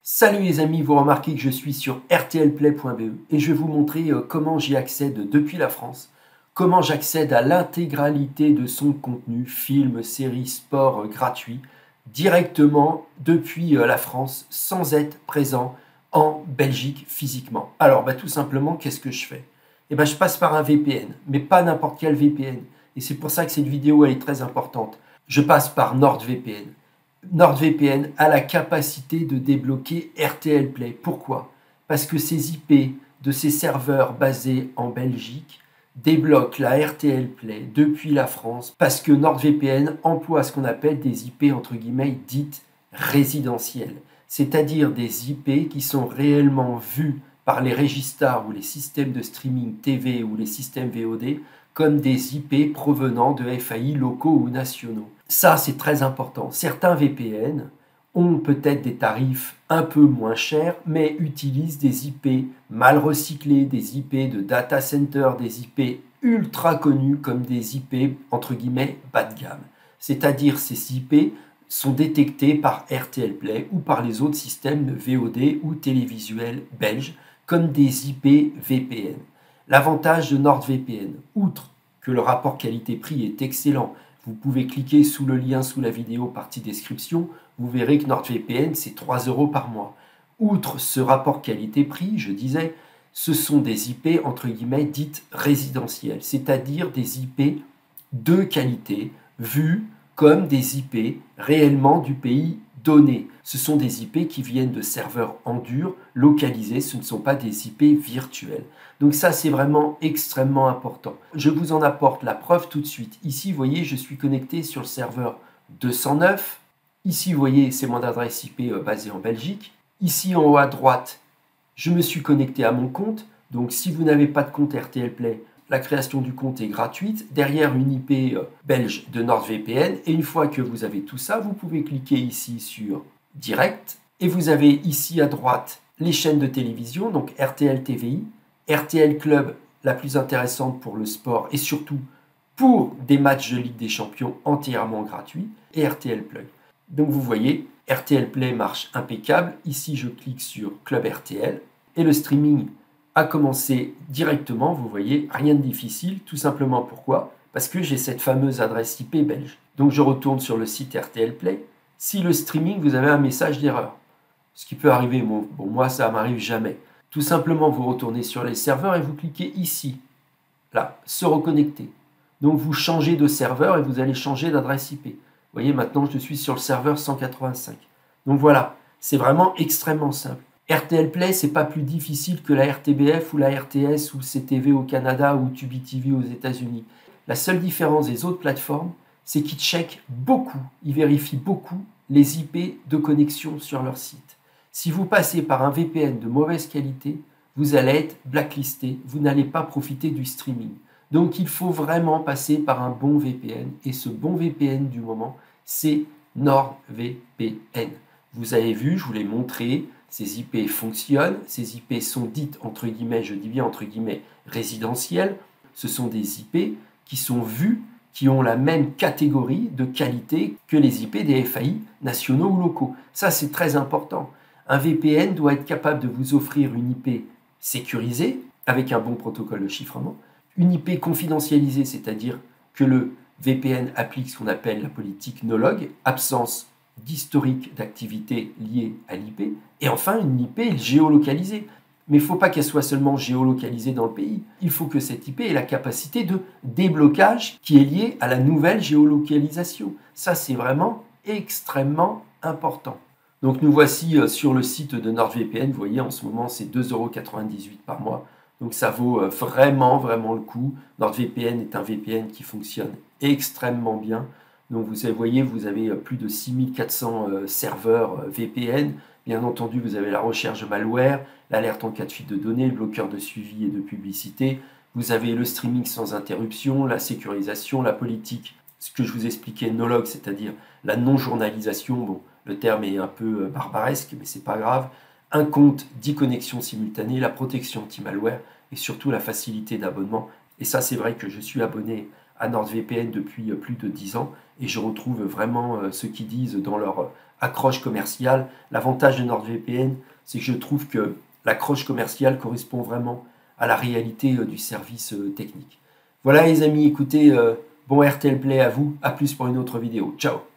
Salut les amis, vous remarquez que je suis sur rtlplay.be et je vais vous montrer comment j'y accède depuis la France, comment j'accède à l'intégralité de son contenu, films, séries, sport gratuit, directement depuis la France sans être présent en Belgique physiquement. Alors tout simplement, qu'est-ce que je fais? Je passe par un VPN, mais pas n'importe quel VPN. Et c'est pour ça que cette vidéo elle est très importante. Je passe par NordVPN. NordVPN a la capacité de débloquer RTL Play. Pourquoi? Parce que ces IP de ces serveurs basés en Belgique débloquent la RTL Play depuis la France parce que NordVPN emploie ce qu'on appelle des IP entre guillemets dites résidentielles, c'est-à-dire des IP qui sont réellement vues par les registars ou les systèmes de streaming TV ou les systèmes VOD comme des IP provenant de FAI locaux ou nationaux. Ça, c'est très important. Certains VPN ont peut-être des tarifs un peu moins chers, mais utilisent des IP mal recyclés, des IP de data center, des IP ultra connus comme des IP entre guillemets bas de gamme. C'est-à-dire ces IP sont détectés par RTL Play ou par les autres systèmes de VOD ou télévisuels belges comme des IP VPN. L'avantage de NordVPN, outre que le rapport qualité-prix est excellent, vous pouvez cliquer sous le lien sous la vidéo partie description, vous verrez que NordVPN c'est 3 € par mois. Outre ce rapport qualité-prix, je disais, ce sont des IP entre guillemets dites résidentielles, c'est-à-dire des IP de qualité vues comme des IP réellement du pays donné. Ce sont des IP qui viennent de serveurs en dur, localisés, ce ne sont pas des IP virtuels. Donc ça, c'est vraiment extrêmement important. Je vous en apporte la preuve tout de suite. Ici, vous voyez, je suis connecté sur le serveur 209. Ici, vous voyez, c'est mon adresse IP basée en Belgique. Ici, en haut à droite, je me suis connecté à mon compte. Donc si vous n'avez pas de compte RTL Play, la création du compte est gratuite, derrière une IP belge de NordVPN. Et une fois que vous avez tout ça, vous pouvez cliquer ici sur Direct. Et vous avez ici à droite les chaînes de télévision, donc RTL TVI, RTL Club, la plus intéressante pour le sport et surtout pour des matchs de Ligue des Champions entièrement gratuits, et RTL Play. Donc vous voyez, RTL Play marche impeccable. Ici, je clique sur Club RTL et le streaming a commencé directement, vous voyez, rien de difficile, tout simplement pourquoi? Parce que j'ai cette fameuse adresse IP belge. Donc je retourne sur le site RTL Play. Si le streaming, vous avez un message d'erreur, ce qui peut arriver, bon moi ça m'arrive jamais. Tout simplement, vous retournez sur les serveurs et vous cliquez ici, là, se reconnecter. Donc vous changez de serveur et vous allez changer d'adresse IP. Vous voyez, maintenant je suis sur le serveur 185. Donc voilà, c'est vraiment extrêmement simple. RTL Play, c'est pas plus difficile que la RTBF ou la RTS ou CTV au Canada ou Tubi TV aux États-Unis. La seule différence des autres plateformes, c'est qu'ils checkent beaucoup, ils vérifient beaucoup les IP de connexion sur leur site. Si vous passez par un VPN de mauvaise qualité, vous allez être blacklisté, vous n'allez pas profiter du streaming. Donc il faut vraiment passer par un bon VPN, et ce bon VPN du moment, c'est NordVPN. Vous avez vu, je vous l'ai montré, ces IP fonctionnent, ces IP sont dites entre guillemets, je dis bien entre guillemets, résidentielles. Ce sont des IP qui sont vues, qui ont la même catégorie de qualité que les IP des FAI nationaux ou locaux. Ça, c'est très important. Un VPN doit être capable de vous offrir une IP sécurisée, avec un bon protocole de chiffrement, une IP confidentialisée, c'est-à-dire que le VPN applique ce qu'on appelle la politique no-log, absence d'historique d'activité liée à l'IP, et enfin une IP géolocalisée. Mais il ne faut pas qu'elle soit seulement géolocalisée dans le pays. Il faut que cette IP ait la capacité de déblocage qui est liée à la nouvelle géolocalisation. Ça, c'est vraiment extrêmement important. Donc nous voici sur le site de NordVPN. Vous voyez, en ce moment, c'est 2,98 € par mois. Donc ça vaut vraiment le coup. NordVPN est un VPN qui fonctionne extrêmement bien. Donc vous voyez, vous avez plus de 6400 serveurs VPN. Bien entendu, vous avez la recherche de malware, l'alerte en cas de fuite de données, le bloqueur de suivi et de publicité. Vous avez le streaming sans interruption, la sécurisation, la politique, ce que je vous expliquais, no-log, c'est-à-dire la non-journalisation. Bon, le terme est un peu barbaresque, mais c'est pas grave. Un compte, 10 connexions simultanées, la protection anti-malware et surtout la facilité d'abonnement. Et ça, c'est vrai que je suis abonné à NordVPN depuis plus de 10 ans et je retrouve vraiment ce qu'ils disent dans leur accroche commerciale. L'avantage de NordVPN, c'est que je trouve que l'accroche commerciale correspond vraiment à la réalité du service technique. Voilà les amis, écoutez, bon RTL Play à vous, à plus pour une autre vidéo. Ciao.